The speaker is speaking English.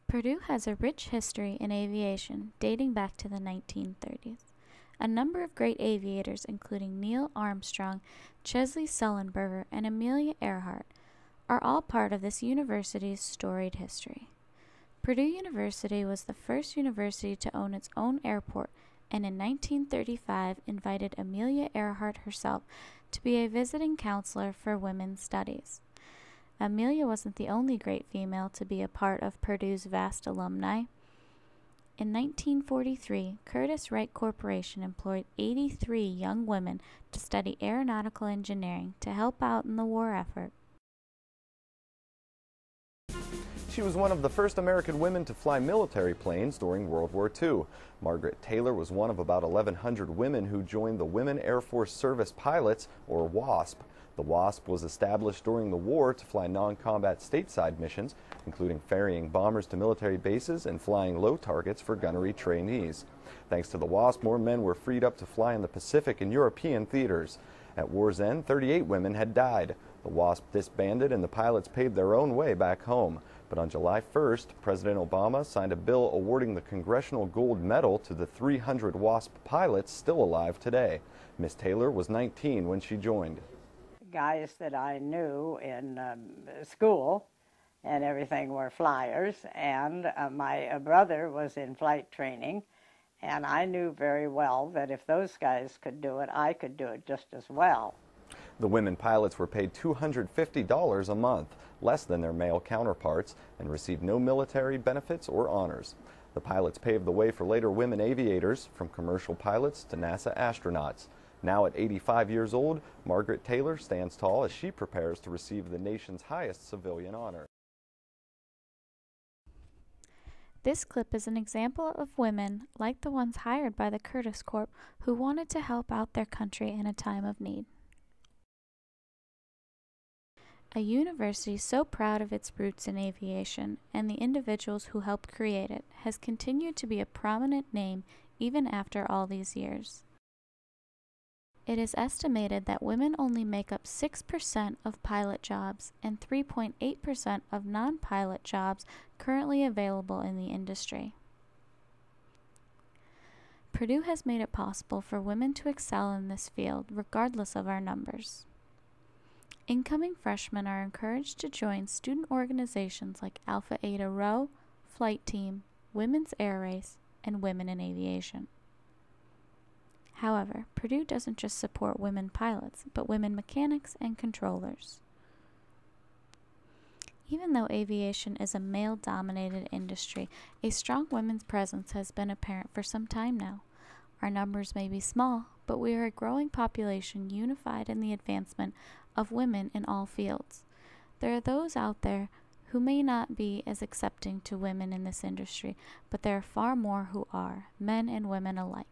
Purdue has a rich history in aviation dating back to the 1930s. A number of great aviators, including Neil Armstrong, Chesley Sullenberger, and Amelia Earhart, are all part of this university's storied history. Purdue University was the first university to own its own airport, and in 1935 invited Amelia Earhart herself to be a visiting counselor for women's studies. Amelia wasn't the only great female to be a part of Purdue's vast alumni. In 1943, Curtiss Wright Corporation employed 83 young women to study aeronautical engineering to help out in the war effort. She was one of the first American women to fly military planes during World War II. Margaret Taylor was one of about 1,100 women who joined the Women Air Force Service Pilots, or WASP. The WASP was established during the war to fly non-combat stateside missions, including ferrying bombers to military bases and flying low targets for gunnery trainees. Thanks to the WASP, more men were freed up to fly in the Pacific and European theaters. At war's end, 38 women had died. The WASP disbanded and the pilots paved their own way back home. But on July 1st, President Obama signed a bill awarding the Congressional Gold Medal to the 300 WASP pilots still alive today. Miss Taylor was 19 when she joined. Guys that I knew in school and everything were flyers, and my brother was in flight training, and I knew very well that if those guys could do it, I could do it just as well. The women pilots were paid $250 a month, less than their male counterparts, and received no military benefits or honors. The pilots paved the way for later women aviators, from commercial pilots to NASA astronauts. Now at 85 years old, Margaret Taylor stands tall as she prepares to receive the nation's highest civilian honor. This clip is an example of women like the ones hired by the Curtiss Corp who wanted to help out their country in a time of need. A university so proud of its roots in aviation and the individuals who helped create it has continued to be a prominent name even after all these years. It is estimated that women only make up 6% of pilot jobs and 3.8% of non-pilot jobs currently available in the industry. Purdue has made it possible for women to excel in this field regardless of our numbers. Incoming freshmen are encouraged to join student organizations like Alpha Eta Rho, Flight Team, Women's Air Race, and Women in Aviation. However, Purdue doesn't just support women pilots, but women mechanics and controllers. Even though aviation is a male-dominated industry, a strong women's presence has been apparent for some time now. Our numbers may be small, but we are a growing population unified in the advancement of women in all fields. There are those out there who may not be as accepting to women in this industry, but there are far more who are, men and women alike.